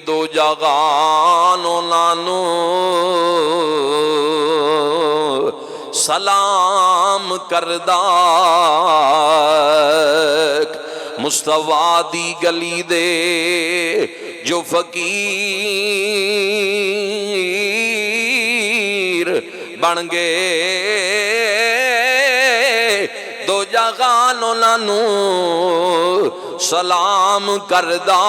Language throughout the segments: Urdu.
دو جہانوں نانو سلام کردہ مصطفیٰ دی گلی دے جو فقیر بن گئے دو جہان انہاں نو سلام کردہ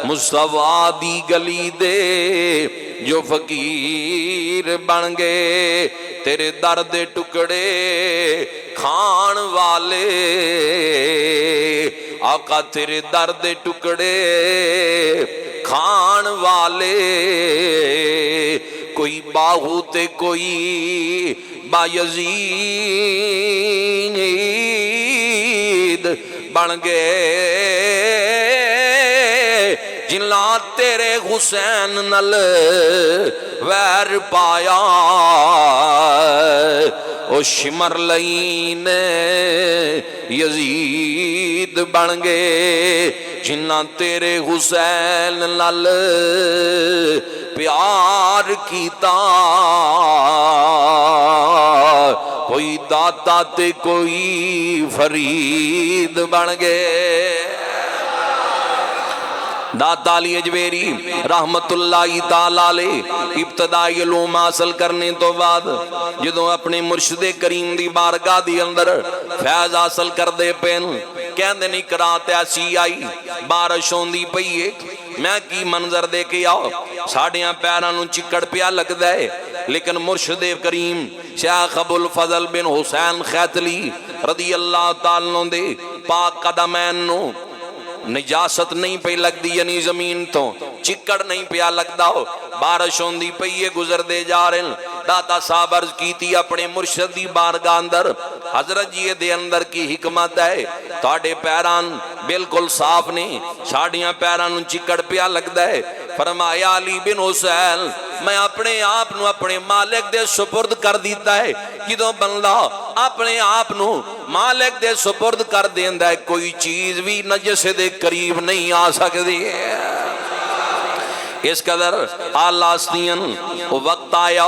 مصطفیٰ دی گلی دے جو فقیر بن گئے تیرے درد ٹکڑے کھان والے آقا تیرے درد ٹکڑے کھان والے کوئی باہو تے کوئی بایزید بن گئے جنہاں تیرے حسین نل ویر پایا او شمر لئین یزید بن گئے جنہاں تیرے حسین نل پیار کیتا کوئی داتا تے کوئی فرید بن گئے داتا علی اجویری رحمت اللہ تعالیٰ علیہ ابتدائی علوم حاصل کرنے تو بعد جدوں اپنے مرشد کریم دی بارگاہ دی اندر فیض حاصل کر دے پین کہندے نہیں کرات ایسی آئی بارش ہوندی پئیے میں کی منظر دے کے آؤ ساڑیاں پیرانوں چکڑ پیا لگ دے لیکن مرشد کریم شیخ ابو الفضل بن حسین خیتلی رضی اللہ تعالیٰ دے پاک قدمین نو نجاست نہیں پہ لگ دی یعنی زمین تو چکڑ نہیں پیا لگ داؤ بارش ہوندی پئیے گزر دے جا رہے داتا صاحب عرض کی تھی اپنے مرشدی بارگاہ اندر حضرت جی دے اندر کی حکمت ہے تھوڑے پیران بالکل صاف نہیں ساڑیاں پیران چکڑ پیا لگ دے فرمایا علی بن حسین میں اپنے آپ نو اپنے مالک دے سپرد کر دیتا ہے جدوں بندہ اپنے آپ نو مالک دے سپرد کر دیندہ ہے کوئی چیز بھی نجس دے قریب نہیں آ سکتی ہے اس قدر آلاستین وقت آیا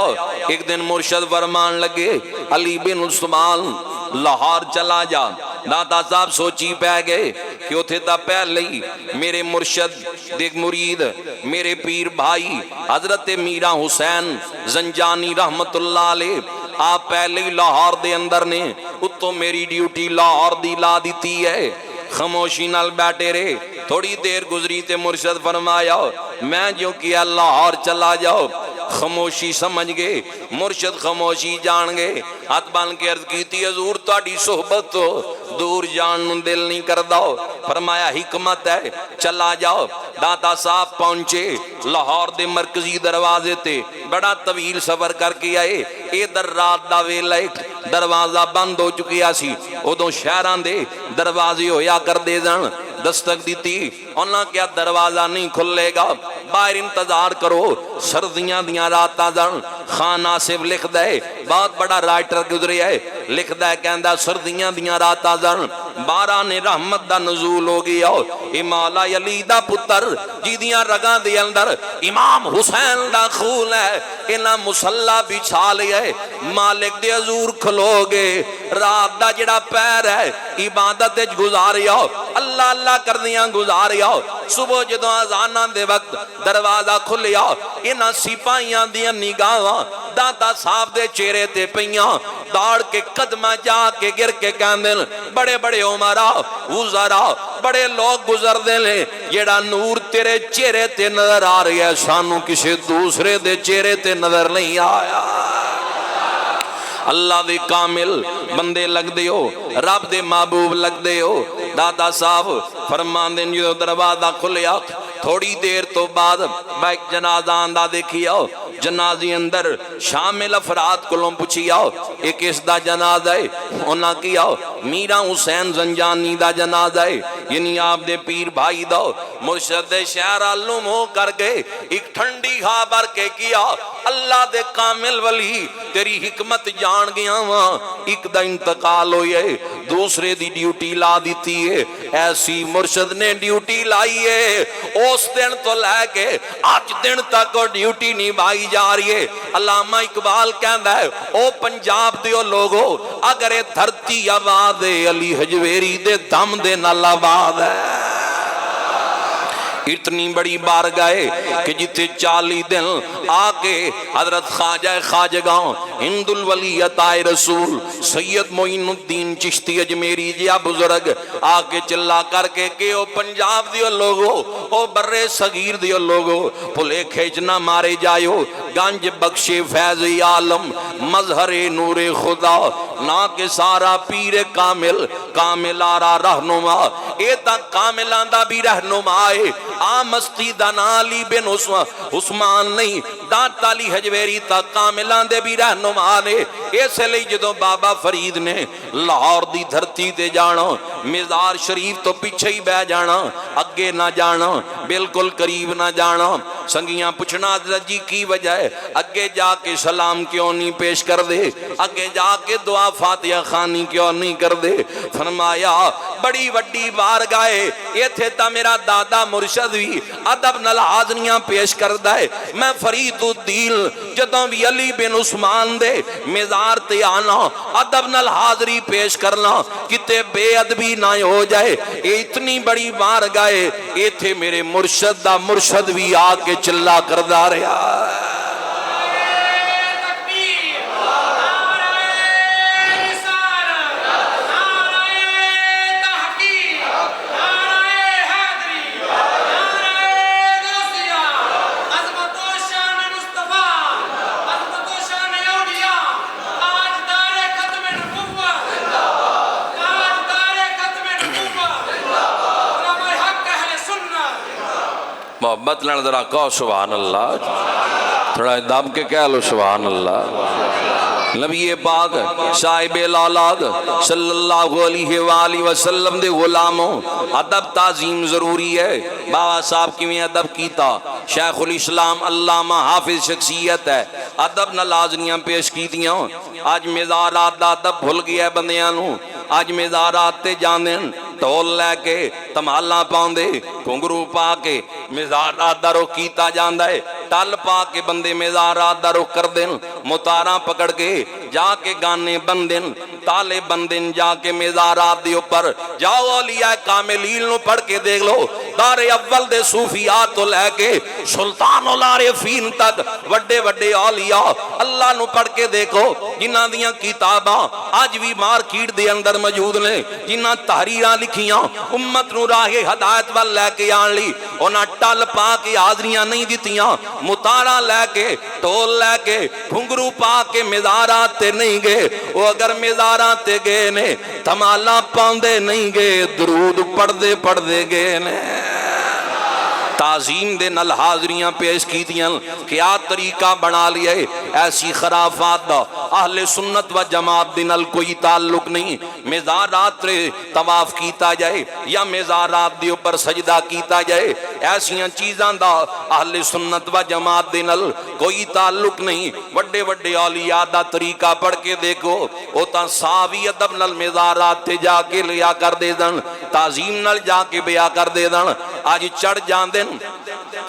ایک دن مرشد فرمان لگے علی بن عثمان لاہور چلا جا داتا صاحب سوچی پہ گئے کہ اتھے تا پہلے ہی میرے مرشد دیکھ مرید میرے پیر بھائی حضرت میرا حسین زنجانی رحمت اللہ علیہ آپ پہلے ہی لاہور دے اندر نے اتو میری ڈیوٹی لاہور دی لا دیتی ہے خاموشی نال بیٹھے رہے تھوڑی دیر گزری تے مرشد فرمایا میں جو کیا لاہور چلا جاؤ خاموشی سمجھ گئے مرشد خاموشی جان گئے ہاتھ بان کے عرض کی تھی حضور تہاڈی صحبت تو دور جان دل نہیں کر داؤ فرمایا حکمت ہے چلا جاؤ داتا صاحب پہنچے لاہور دے مرکزی دروازے تے بڑا طویل سفر کر کے آئے اے در رات دا ویلے دروازہ بند ہو چکیا سی ادوں شہران دے دروازے ہویا کر دے جان دستک دیتی انہاں کیا دروازہ نہیں کھلے گا باہر انتظار کرو سردیاں دیاں راتاں جان خان آصف لکھ دے بہت بڑا رائٹر گزرے ہے لکھ دے کہندہ سردیاں دیاں راتاں جان باران رحمت دا نزول ہو گیا مولا علی دا پتر جی دیاں رگاں دے اندر امام حسین دا خون ہے انہاں مسلح بچھا لیا ہے مالک دے حضور کھلو گے رات دا جڑا پیر ہے عبادت گزاریا اللہ اللہ کر دیاں گزاریا صبح جدو آزانہ دے وقت دروازہ کھلیا انہاں سپاہیاں دیاں نگاہاں داتا صاحب دے چہرے تے پیاں داڑ کے قدمہ جا کے گر کے کہندن بڑے بڑے عمرہ وزراء بڑے لوگ گزر دے لے جیڑا نور تیرے چہرے تے نظر آ رہی ہے سانو کسی دوسرے دے چہرے تے نظر نہیں آیا اللہ دے کامل بندے لگ دے ہو رب دے محبوب لگ دے ہو دادا صاحب فرمان دیں جو دروازہ کھلیا تھوڑی دیر تو بعد بیک جنازہ اندہ دیکھیا جنازی اندر شامل افراد کلوں پوچھیا ایک اس دا جنازہ ہے انہاں کیا میرا حسین زنجانی دا جنازہ ہے یعنی آپ دے پیر بھائی دا مرشد شہر علم ہو کر کے ایک ٹھنڈی ہوا بھر کے کیا اللہ دے کامل ولی تیری حکمت جان گیا وہاں ایک دا انتقال ہوئے دوسرے دی ڈیوٹی لا دیتی ہے ایسی مرشد نے ڈیوٹی لائی ہے اس دن تو لے کے آج دن تک وہ ڈیوٹی نبھائی جا رہی ہے علامہ اقبال کہندا ہے او پنجاب دیو لوگو اگر یہ دھرتی آباد علی حجویری دے دم دے نال آباد ہے اتنی بڑی بارگاہ کہ جتے 40 دن آکے حضرت خواجہ خواجگاں ہند الولی عطائے رسول سید معین الدین چشتی اجمیری جیا بزرگ آکے چلا کر کے کہ او پنجاب دیو لوگو او برے صغیر دیو لوگو پھلے کھیچنا مارے جائیو گنج بخش فیض عالم مظہر نور خدا نا کہ سارا پیر کامل کامل آرا رہنما اے تا کاملان دا بھی رہنما ہے آمستی دا نالی بن عثمان نہیں داتا علی حجویری تا کاملان دے بھی رہنما نے ایسے لئی جدو بابا فرید نے لاہور دی دھرتی دے جانا مزار شریف تو پیچھے ہی بہ جانا اگے نہ جانا بالکل قریب نہ جانا سنگیاں پوچھنا جی کی وجہ ہے اگے جا کے سلام کیوں نہیں پیش کر دے اگے جا کے دعا فاتحہ خانی کیوں نہیں کر دے فرمایا بڑی وڈی بارگاہ یہ تھے تا میرا دادا مرشد بھی ادب نال حاضریاں پیش کردہ ہے میں فرید الدین جدوں بھی علی بن عثمان دے مزار تے آنا ادب نال حاضری پیش کرنا کتے بے ادبی نہ ہو جائے اتنی بڑی بارگاہ یہ تھے میرے مرشد دا مرشد بھی آ کے چلا کردہ رہا محبت لڑ ذرا کہو سبحان اللہ تھوڑا دم کے کہہ لو سبحان اللہ نبی پاک صاحب الاولاد صلی اللہ علیہ وآلہ وسلم دے غلاموں ادب تعظیم ضروری ہے بابا صاحب کی میں ادب کیتا شیخ الاسلام علامہ حافظ شخصیت ہے ادب نہ لازنیاں پیش کی دیاں آج مزارات دا ادب بھول گیا بندیاں نو آج مزارات تے جاندن ٹول لے کے تمہالاں پاؤندے گھنگرو پا کے مزارات دا رخ کیتا جاندا ہے ٹل پا کے بندے مزارات دا رخ کر دین متاراں پکڑ کے جا کے گانے بندن تالے بندن جا کے مزارات دے اوپر جاؤ اولیاء کاملین نو پڑھ کے دیکھ لو دار اول دے صوفیاء تو لے کے سلطان العارفین تک وڈے وڈے اولیاء اللہ نو پڑھ کے دیکھو جنہاں دیاں کتاباں آج بھی مارکیٹ دے اندر موجود نے جنہاں تحریراں لکھیاں امت نو راہ ہدایت وال لے کے آن لی انہاں ٹل پا کے حاضریاں نہیں دیتیاں متارا لے کے ٹول لے کے گھنگرو پا کے مزارات تے نہیں گئے وہ اگر مزارات تے گئے نے تمالا پاندے نہیں گئے درود پڑھ دے گئے نے تعظیم دے نل حاضریاں پیش کی دیاں کیا طریقہ بنا لیا ہے ایسی خرافات دا اہل سنت و جماعت دے نل کوئی تعلق نہیں مزارات رے طواف کیتا جائے یا مزارات دے اوپر سجدہ کیتا جائے ایسیاں چیزاں دا اہل سنت و جماعت دے نل کوئی تعلق نہیں وڈے وڈے اولیاء دا طریقہ پڑھ کے دیکھو او تا صحابی ادب نل مزارات تے جا کے لیا کر دے دن تعظیم نل جا کے بیا کر دے دن آج چڑھ جان دن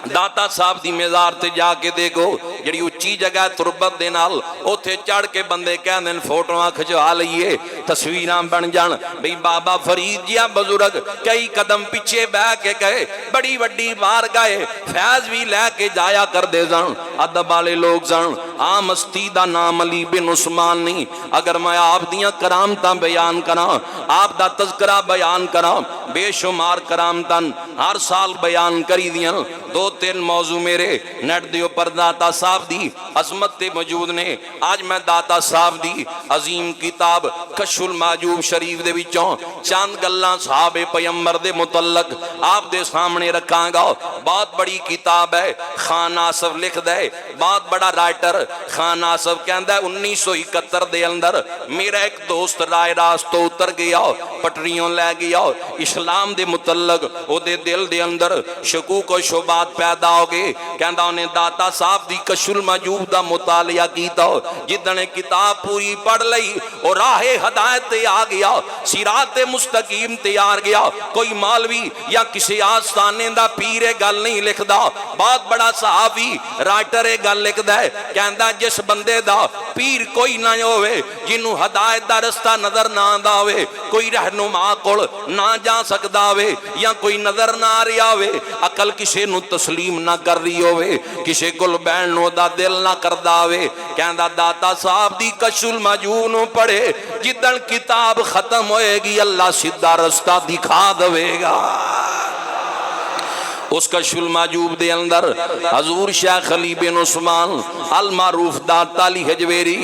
داتا صاحب دی مزار تے جا کے دیکھو جڑی اچھی جگہ تربت دے نال اوتھے چڑھ کے بندے کہہ دن فوٹواں کھچوا لئیے تصویراں بن جان بھئی بابا فرید جیا بزرگ کئی قدم پیچھے بہ کے گئے بڑی وڈی بار گئے فیض بھی لے کے جایا کر دے زن ادب والے لوگ زن آمستی دا نام علی بن عثمان نہیں اگر میں آپ دیاں کرامتاں بیان کراں آپ دا تذکرہ بیان کراں بے شمار کرامتاں ہر سال بیان کری دیاں دو تین موضوع میرے نیٹ دیو پر داتا صاحب دی عظمت تے موجود نے آج میں داتا صاحب دی عظیم کتاب کشف المحجوب شریف دے وچوں چاند گلاں صحابہ پیغمبر دے متعلق آپ دے سامنے رکھاں گا بہت بڑی کتاب ہے خان آصف لکھ دے بہت بڑا رائٹر خان آصف کہندہ ہے 1971 دے اندر میرا ایک دوست رائے راست تو اتر گیا پٹریوں لے گیا اسلام دے متعلق او دے دل دے اندر شکوک و شبہات پیدا ہو گئے کہندا انہیں داتا صاحب دی کشف المجوب دا مطالعہ کیتا جدنے کتاب پوری پڑھ لئی اور راہ ہدایت تے آ گیا صراط مستقیم تیار گیا کوئی مولوی یا کسی آستانے دا پیر گل نہیں لکھدا بہت بڑا صحافی رائٹر گل لکھدا ہے کہندا جس بندے دا پیر کوئی نہ ہوئے جنوں ہدایت دا رستہ نظر نہ آندا ہوئے کوئی رہنما کول نہ جا سکدا ہوئے یا کوئی نظر نہ آ رہا ہوئے عقل کسے نو تسلیم نہ کر رہی ہوئے کسے کول بہن نو دا دل نہ کردا ہوئے کہندا داتا صاحب دی کشف المجوب نو پڑھے جدن کتاب ختم ہوئے گی اللہ سیدھا رستہ دکھا دے گا اس کشف المجوب دے اندر حضور شیخ علی بن عثمان المعروف داتا علی حجویری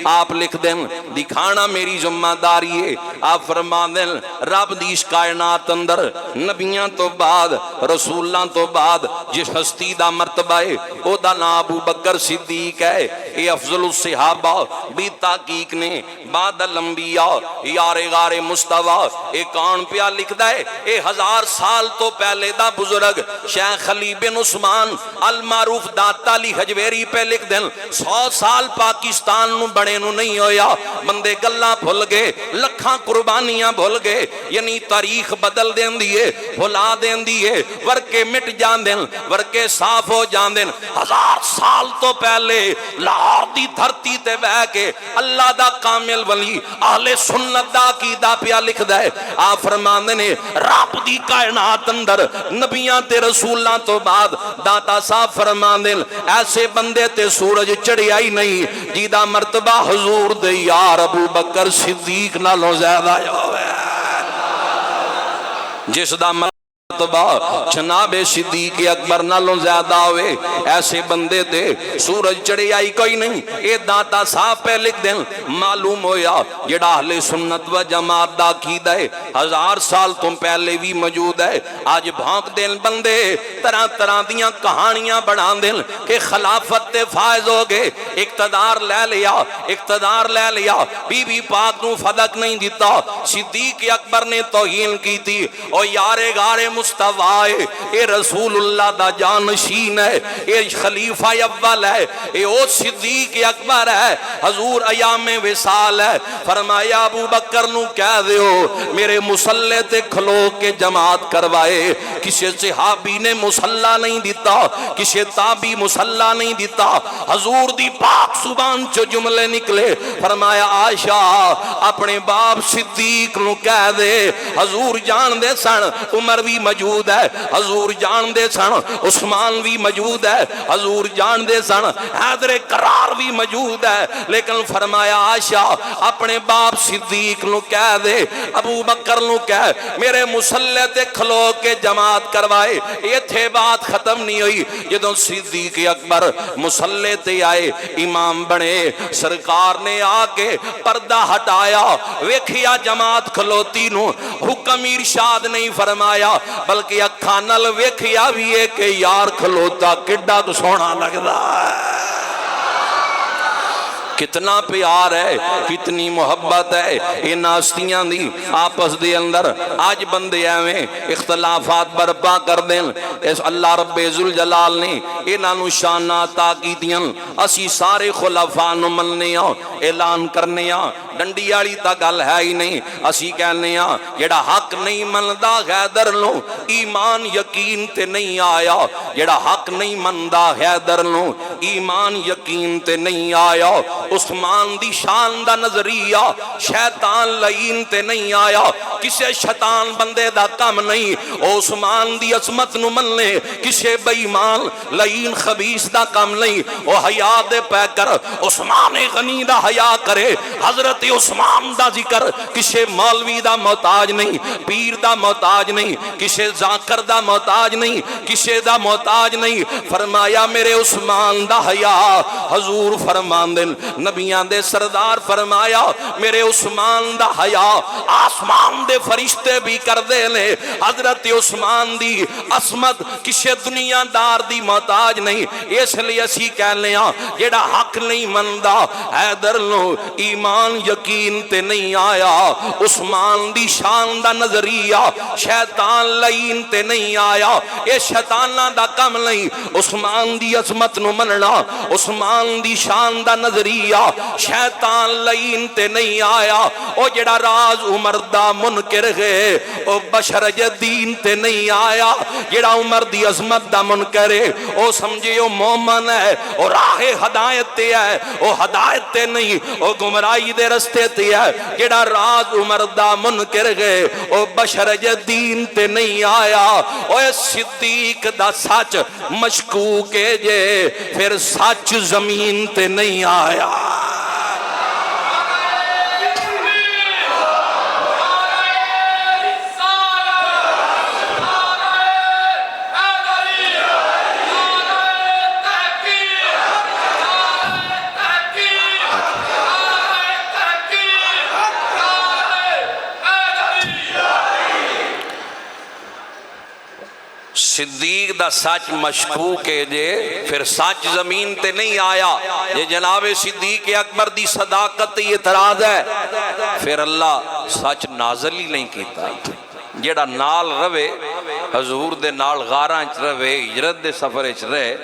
آپ لکھ دیں دکھانا میری ذمہ داری ہے آپ فرما دیں رب دی اس کائنات اندر نبیاں تو بعد رسولاں تو بعد جس ہستی دا مرتبہ ہے او دا نام ابو بکر صدیق ہے اے افضل الصحابہ بھی تحقیق نے بعد الانبیاء یار غار مصطفیٰ اے کون پیا لکھ دا ہے اے 1000 سال تو پہلے دا بزرگ شیخ علی بن عثمان المعروف داتا علی حجویری پہ لکھ دیں 100 سال پاکستان نو بڑے نو نہیں ہویا بندے گلہ بھول گئے لکھاں قربانیاں بھول گئے یعنی تاریخ بدل دین دیئے بھلا دین دیئے ورکے مٹ جان دیں ورکے صاف ہو جان دیں 1000 سال تو پہلے لاہور دی دھرتی تے بہ کے اللہ دا کامل ولی اہل سنت دا عقیدہ پیا لکھ دے آپ فرماندے نے رب دی کائنات اندر نبیاں تے رسولاں تو بعد داتا صاحب فرماندے ایسے بندے تے سورج چڑھیا ہی نہیں جیدہ مرتبہ حضور دے یار ابو بکر صدیق نالوں زیادہ ہوئے جس دا مرتبہ جناب صدیق اکبر نالوں زیادہ ہوئے ایسے بندے تے سورج چڑھے آئی کوئی نہیں اے داتا صاحب پہ لکھ دیں معلوم ہویا جڑا اہل سنت و جماعت دا عقیدہ ہے 1000 سال تم پہلے بھی موجود ہے آج بھانک دیں بندے طرح طرح دیاں کہانیاں بڑھا دیں کہ خلافت تے فائز ہو گئے اقتدار لے لیا بی بی پاک نو فدق نہیں دیتا صدیق اکبر نے توہین کی تھی اور یار غار مصطفیٰ ہے اے رسول اللہ دا جانشین ہے اے خلیفہ اول ہے اے او صدیق اکبر ہے حضور ایام وصال ہے فرمایا ابو بکر نو کہہ دیو میرے مصلے تے کھلو کے جماعت کروائے کسی صحابی نے مصلہ نہیں دیتا کسی تابی مصلہ نہیں دیتا حضور دی پاک زبان چو جملے نکلے فرمایا عائشہ اپنے باپ صدیق نو کہہ دے حضور جان دے سن عمر بھی موجود ہے حضور جان دے سن عثمان بھی موجود ہے حضور جان دے سن حیدر کرار بھی موجود ہے لیکن فرمایا عائشہ اپنے باپ صدیق نو کہہ دے ابو بکر نو کہہ میرے مصلے تے کھلو کے جماعت کروائے یہ تھے بات ختم نہیں ہوئی جدوں صدیق اکبر مصلے تے آئے امام بنے سرکار نے آ کے پردہ ہٹایا ویکھیا جماعت کھلوتی نو حکم ارشاد نہیں فرمایا بلکہ اکھاں نال ویکھیا بھی ہے کہ یار کھلوتا کڈا تو سونا لگدا ہے کتنا پیار ہے کتنی محبت ہے ان ہستیاں دی آپس دے اندر آج بندے ایویں اختلافات برپا کر دیں اس اللہ رب ذوالجلال نے انہاں نو شاناں عطا کیتیاں اسی سارے خلفاء نو مننے ہاں اعلان کرنے ہاں ڈنڈی والی تا گل ہے ہی نہیں اسی کہنے ہاں جڑا حق نہیں مندا حیدر نو ایمان یقین تے نہیں آیا جڑا حق نہیں مندا حیدر نو ایمان یقین تے نہیں آیا عثمان دی شان دا نظریہ شیطان لعین تے نہیں آیا کسے شیطان بندے دا کم نہیں عثمان دی عظمت نو مننے کسے بے ایمان لعین خبیث دا کم نہیں او حیا دے پہ کر عثمان غنی دا حیا کرے حضرت عثمان دا ذکر کسے مولوی دا محتاج نہیں پیر دا محتاج نہیں کسے ذاکر دا محتاج نہیں کسے دا محتاج نہیں فرمایا میرے عثمان دا حیا حضور فرماندے نبیاں دے سردار فرمایا میرے عثمان دا حیا آسمان دے فرشتے بھی کر دے لے حضرت عثمان دی عصمت کسے دنیا دار دی محتاج نہیں اس لیے اسی کہہ لیا جیڑا حق نہیں مندا حیدر لو ایمان یقین تے نہیں آیا عثمان دی شان دا نظریہ شیطان لئین تے نہیں آیا اے شیطانہ دا کم نہیں عثمان دی عظمت نو مننا عثمان دی شان دا نظریہ شیطان لئین تے نہیں آیا او جڑا راز عمر دا منکر ہے او بشر جدین تے نہیں آیا جڑا عمر دی عظمت دا منکر ہے او سمجھے او مومن ہے او راہ ہدایت تے ہے او ہدایت تے نہیں او گمراہی دے رستے تے ہے جڑا راز عمر دا منکر ہے او بشر جدین تے نہیں آیا او صدیق دا سچ مشکوک ہے جے پھر سچ زمین تے نہیں آیا صدیق دا سچ مشکوک ہے جے پھر سچ زمین تے نہیں آیا یہ جناب صدیق اکبر دی صداقت اعتراض ہے پھر اللہ سچ نازل ہی نہیں کیتا جیڑا نال روے حضور دے نال غاراں چ روے ہجرت دے سفر چ رہے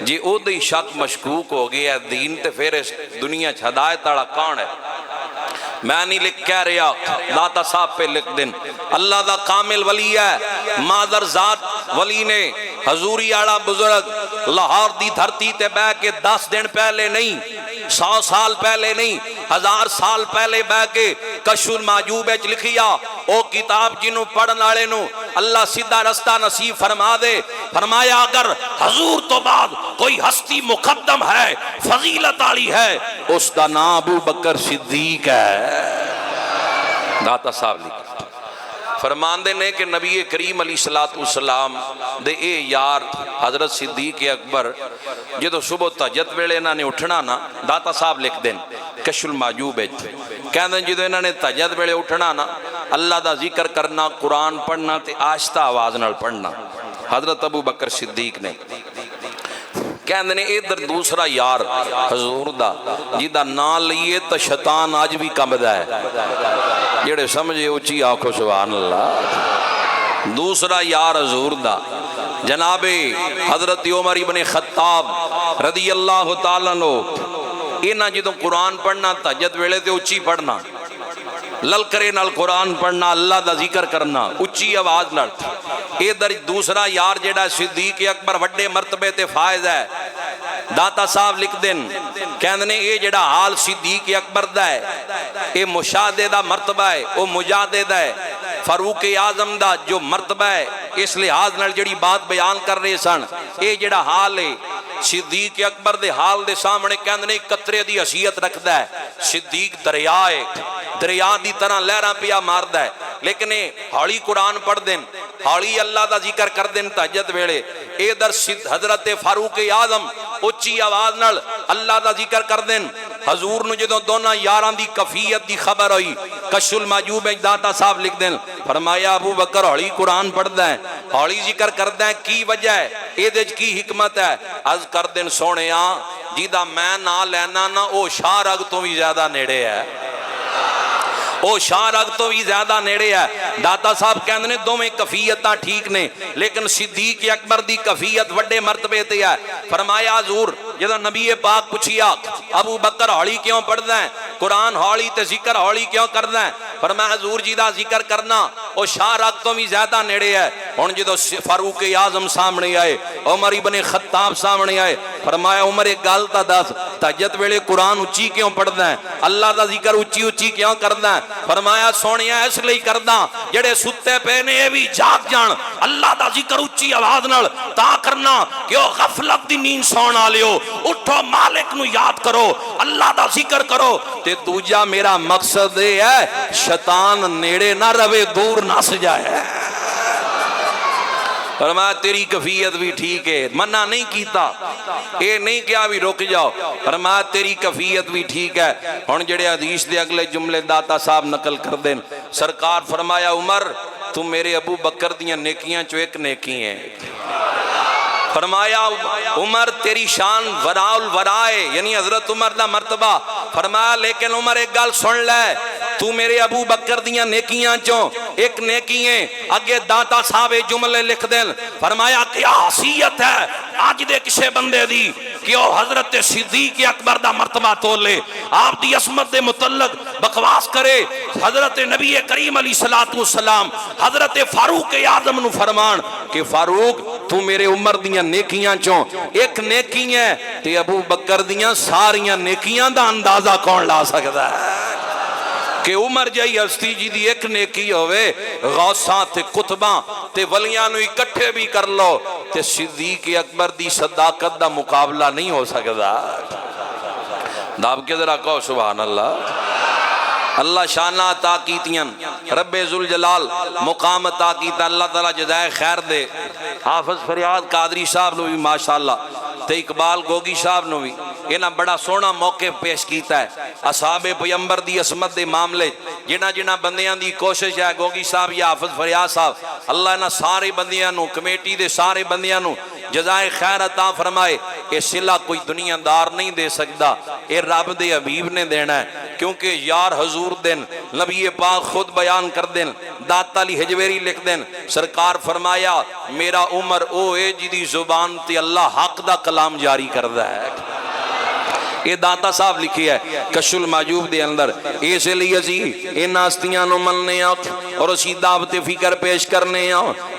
جی او دی شک مشکوک ہو گیا دین تے پھر اس دنیا چ ہدایت والا کون ہے میں نہیں لکھ کہہ رہا داتا صاحب پہ لکھ دن اللہ دا کامل ولی ہے مادر ذات ولی نے حضوری آڑا بزرگ لاہور دی دھرتی تے بہ کے 10 دن پہلے نہیں 100 سال پہلے نہیں 1000 سال پہلے بہ کے کشف المحجوب وچ لکھیا او کتاب جنوں پڑھن والے نو اللہ سیدھا رستہ نصیب فرما دے فرمایا اگر حضور تو بعد کوئی ہستی مقدم ہے فضیلت والی ہے اس دا نام ابو بکر صدیق ہے داتا صاحب لکھ فرماندے نے کہ نبی کریم علیہ السلام دے اے یار حضرت صدیق اکبر جدو صبح تہجد ویلے انہاں نے اٹھنا نا داتا صاحب لکھ دیں کشف المحجوب کہندے جدو انہاں نے تہجد ویلے اٹھنا نا اللہ دا ذکر کرنا قرآن پڑھنا تے آہستہ آواز نال پڑھنا حضرت ابو بکر صدیق نے کہندے نے ادھر دوسرا یار حضور دا جیدہ نام لئیے تو شیطان آج بھی کمدہ ہے جڑے سمجھے اچھی آنکھو سبحان اللہ دوسرا یار حضور دا جناب حضرت عمر ابن خطاب رضی اللہ تعالیٰ عنہ انہاں جدوں قرآن پڑھنا تہجد ویلے تے اچھی پڑھنا للکرے نال قرآن پڑھنا اللہ دا ذکر کرنا اچھی آواز نال ادھر دوسرا یار جیڑا صدیق اکبر وڈے مرتبے تے فائز ہے داتا صاحب لکھ دن کہندے اے جیڑا حال صدیق اکبر دا ہے اے مشاہدے دا مرتبہ ہے او مجاہدے ہے فاروق اعظم دا جو مرتبہ ہے اس لحاظ نال جڑی بات بیان کر رہے سن اے جڑا حال ہے صدیق اکبر دے حال دے سامنے کہندے قطرے دی حیثیت رکھدا ہے صدیق دریا ہے دریا دی طرح لہراں پیا ماردا ہے لیکن ہالی قرآن پڑھ دین ہالی اللہ دا ذکر کر دین تہجد ویلے ادھر حضرت فاروق اعظم اچھی آواز نال اللہ دا ذکر کر دین حضور نو جدوں دونوں یاراں دی کفیت دی خبر ہوئی کشف المحجوب داتا صاحب لکھ دین فرمایا ابو بکر ہالی قرآن پڑھدا ہے ہالی ذکر کردا ہے کی وجہ ہے اے کی حکمت ہے عرض کر دین سونےاں جیدہ میں نہ لینا نہ او شاہ رگ تو بھی زیادہ نیڑے ہے او شاہ رگ تو بھی زیادہ نیڑے ہے داتا صاحب کہندے نے دو میں کفیتاں ٹھیک نے لیکن صدیق اکبر دی کفیت وڈے مرتبے تے ہے فرمایا حضور جدو نبی پاک پوچھیا ابو بکر ہالی کیوں پڑھدا ہے قرآن ہالی تے ذکر ہالی کیوں کردا ہے فرمایا حضور جی دا ذکر کرنا او شاہ رگ تو بھی زیادہ نیڑے ہے ہن جدو فاروق اعظم سامنے آئے عمر ابن خطاب سامنے آئے فرمایا عمر ایک گل تا دس تہجد ویلے قرآن اچھی کیوں پڑھدا ہے اللہ دا ذکر اچھی اچھی کیوں کردا ہے فرمایا سونیا اس لئی کردا جڑے ستے پے نے اے بھی جاگ جان اللہ دا ذکر اچھی آواز نال تا کرنا کہ او غفلت دی نیند سون والےو اٹھو مالک نو یاد کرو اللہ دا ذکر کرو تے دوجا میرا مقصد ہے شیطان نیڑے نہ رہے دور نہ سجائے فرمایا تیری کفیت بھی ٹھیک ہے، منع نہیں کیتا، اے نہیں کیا بھی رک جاؤ، فرمایا تیری کفیت بھی ٹھیک ہے۔ ہن جڑے حدیث دے اگلے جملے داتا صاحب نقل کر دین، سرکار فرمایا عمر تو میرے ابو بکر دیاں نیکیاں چو ایک نیکی ہیں۔ فرمایا عمر تیری شان وراء الورائے، یعنی حضرت عمر دا مرتبہ۔ فرمایا لیکن عمر ایک گل سن لے، تو میرے ابو بکر دیاں نیکیاں چوں ایک نیکی ہیں۔ اگے داتا صاحب جملے لکھ دین، فرمایا کیا حیثیت ہے آج دے کسے بندے دی کہ وہ حضرت صدیق اکبر دا مرتبہ تول لے، آپ دی عصمت دے متعلق بکواس کرے، حضرت نبی کریم علیہ السلام حضرت فاروق اعظم نو فرمان کہ فاروق تو میرے عمر دیاں نیکیاں چوں ایک نیکی ہے، تے ابو بکر دیاں ساریاں نیکیاں دا اندازہ کون لا سکتا ہے کہ عمر جائی ہستی جی دی ایک نیکی ہوئے، غوثاں تے کتباں تے ولیاں نو اکٹھے بھی کر لو تے صدیق اکبر دی صداقت دا مقابلہ نہیں ہو سکتا۔ داب کے ذرا کہو سبحان اللہ۔ اللہ شانہ عطا کیتیاں، رب ذوالجلال مقام عطا کیتا، اللہ تعالیٰ جزائے خیر دے۔ حافظ فریاد قادری صاحب نو بھی ماشاءاللہ تے اقبال گوگی صاحب نو بھی انہاں بڑا سونا موقع پیش کیتا ہے اصحاب پیغمبر دی عصمت دے معاملے، جنہ بندیاں دی کوشش ہے گوگی صاحب یا حافظ فریاد صاحب، اللہ انہاں سارے بندیاں نو، کمیٹی دے سارے بندیاں نو جزائے خیر عطا فرمائے۔ اے صلہ کوئی دنیا دار نہیں دے سکتا، اے رب دے حبیب نے دینا ہے، کیونکہ یار حضور دن نبی پاک خود بیان کر دن، داتا علی حجویری لکھ دن، سرکار فرمایا میرا عمر او اے جدی زبان تے اللہ حق دا کلام جاری کردہ ہے۔ یہ داتا صاحب لکھی ہے کشف المحجوب دے اندر۔ اس لیے اسی ان ہستیاں نو مننے اور اسی دعوت فکر پیش کرنے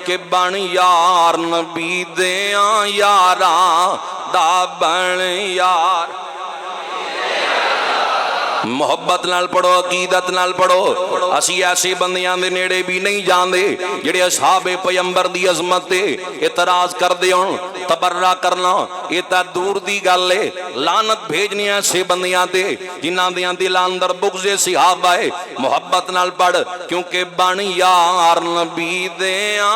کہ بن یار نبی دیاں یاراں دا بن یار، محبت نال پڑھو، عقیدت نال پڑھو۔ اسی ایسے بندیاں دے نیڑے بھی نہیں جاندے جڑے اصحاب پیغمبر دی عظمت تے اعتراض کر دے ہون، تبرہ کرنا یہ تا دور دی گل ہے۔ لعنت بھیجنی ایسے بندیاں تے جنہاں دیاں دلاں اندر بغض صحابہ ہے۔ محبت نال پڑھ کیونکہ بن یار نبی دیاں،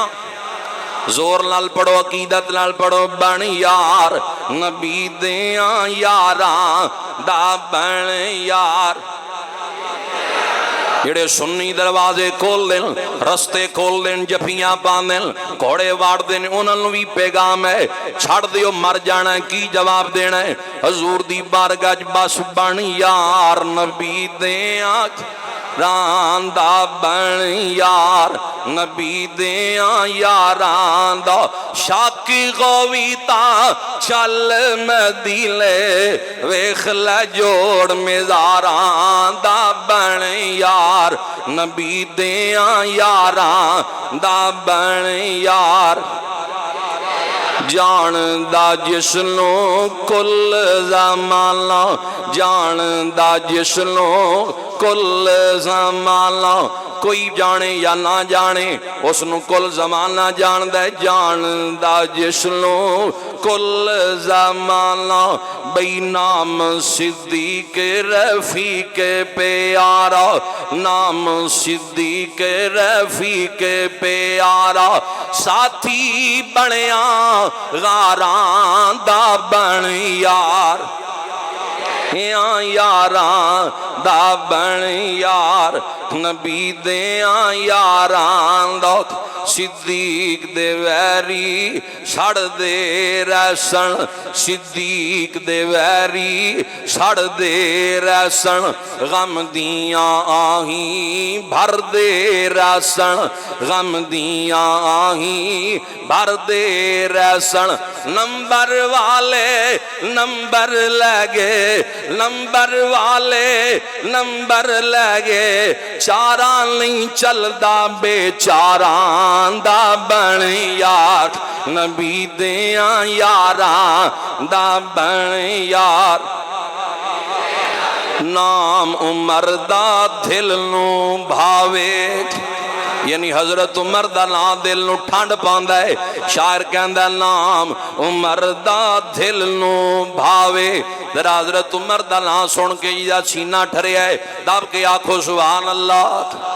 زور نال پڑھو، عقیدت نال پڑھو، بن یار نبی دیاں یاراں دا بن یار۔ جڑے سنی دروازے کھول دین، رستے کھول دین، جفیاں پان دین، گھوڑے واڑ دین، انہوں بھی پیغام ہے چھڑ دیو مر جانا ہے، کی جواب دینا ہے حضور دی بارگاہ بس بن یار نبی دیاں راندہ بن یار نبی دیاں یاران دا شاکی غوی تا چل مدیلے ویخ لجوڑ مزاران دا بن یار نبی دیاں یاران دا بن یار۔ جان دا جسنوں کل زمانہ، جان دا جسنوں کل زمانہ، کوئی جانے یا نہ جانے اس نو کل زمانہ جان دے، جان دا جسنوں کل زمانہ، بئی نام صدیق رفیق پیارا، نام صدیق رفیق پیارا، ساتھی بنیا غاران دا بن یار، یاراں دا بن یار نبی دیاں یاران دا۔ صدیق دے ویری سڑ دے رسن، صدیق دے ویری سڑ دے رسن، غم دیاں آہیں بھر دے رسن، غم دیاں آہیں بھر دے رسن، نمبر والے نمبر لگے، نمبر والے نمبر لگے، چاراں نہیں چلدا بے چاراں دا بن یار نبی دیاں یاراں دا بن یار۔ نام عمر دا دل نو بھاوے، یعنی حضرت عمر دا نام دل نو ٹھنڈ پاندا ہے۔ شاعر کہندا نام عمر دا دل نو بھاوے، ذرا حضرت عمر دا نام سن کے جا سینہ ٹھریا ہے، دب کے آنکھو سبحان اللہ۔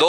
2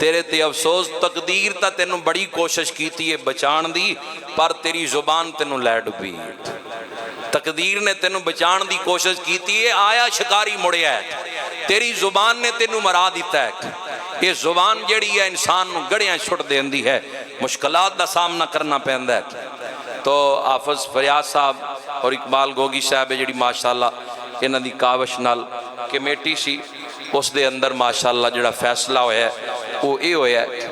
تیرے تے افسوس تقدیر تا تینوں بڑی کوشش کیتی ہے بچان دی پر تیری زبان تینوں لے ڈبی تقدیر نے تینوں بچان دی کوشش کیتی ہے آیا شکاری مڑیا ہے تیری زبان نے تینوں مرا دیتا ہے یہ زبان جڑی ہے انسان نو گڑیاں چھٹ دیندی ہے مشکلات دا سامنا کرنا پیندا ہے تو حافظ فریاد صاحب اور اقبال گوگی صاحب جڑی ماشاءاللہ انہاں دی کاوش نال کمیٹی سی اس دے اندر ماشاءاللہ جڑا فیصلہ ہویا ہے وہ یہ ہویا ہے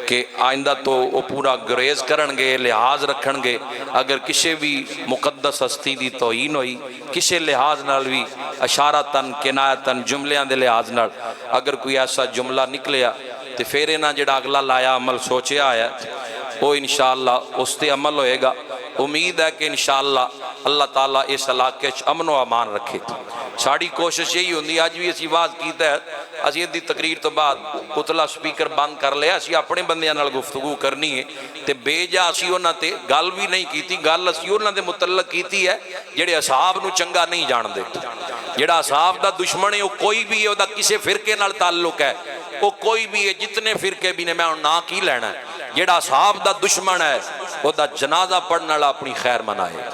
کہ آئندہ تو وہ پورا گریز کرن گے لحاظ رکھن گے اگر کسی بھی مقدس ہستی دی توہین ہوئی کسی لحاظ نال بھی اشارتاً کنایتاً جملیاں دے لحاظ نال اگر کوئی ایسا جملہ نکلیا تو پھر انہاں جڑا اگلا لایا عمل سوچیا آیا وہ انشاءاللہ اس تے عمل ہوئے گا امید ہے کہ انشاءاللہ اللہ تعالیٰ اس علاقے امن و امان رکھے ساڑی کوشش یہی ہوندی آج بھی اسی بات کیتا ہے اسی دی تقریر تو بعد اتلا سپیکر بند کر لیا اسی اپنے بندیاں نال گفتگو کرنی ہے تے بے جا اسی انہاں تے گل بھی نہیں کیتی گل اسی انہاں دے متعلق کیتی ہے جڑے اصحاب نو چنگا نہیں جان دے جڑا اصحاب دا دشمن ہے وہ کوئی بھی ہے وہ دا کسے فرقے نال تعلق ہے وہ کوئی بھی ہے جتنے فرقے بھی نے میں نا کی لینا ہے جڑا اصحاب دا دشمن ہے وہ دا جنازہ پڑھنے والا اپنی خیر منائے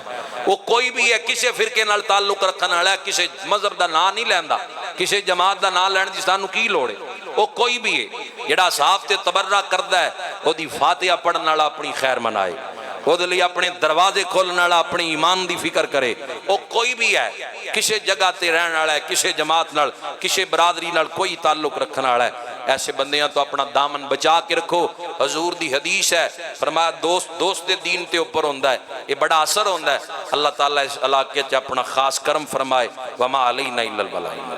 وہ کوئی بھی ہے کسے فرقے نال تعلق رکھنے والا ہے کسے مذہب دا نام نہیں لیندا کسے جماعت دا نام لین دی سانو کی لوڑ ہے وہ کوئی بھی ہے جڑا اصحاب تے تبرہ کردا ہے وہ دی فاتحہ پڑھنے والا اپنی خیر منائے وہ دے لئے اپنے دروازے کھولنے والا اپنی ایمان دی فکر کرے وہ کوئی بھی ہے کسے جگہ تے رہنے والا ہے کسے جماعت نال کسے برادری نال کوئی تعلق رکھنے والا ہے ایسے بندیاں تو اپنا دامن بچا کے رکھو حضور دی حدیث ہے فرمایا دوست دین تے اوپر ہوندہ ہے یہ بڑا اثر ہوندہ ہے اللہ تعالیٰ اس علاقے چ اپنا خاص کرم فرمائے وما علینا الا البلاغ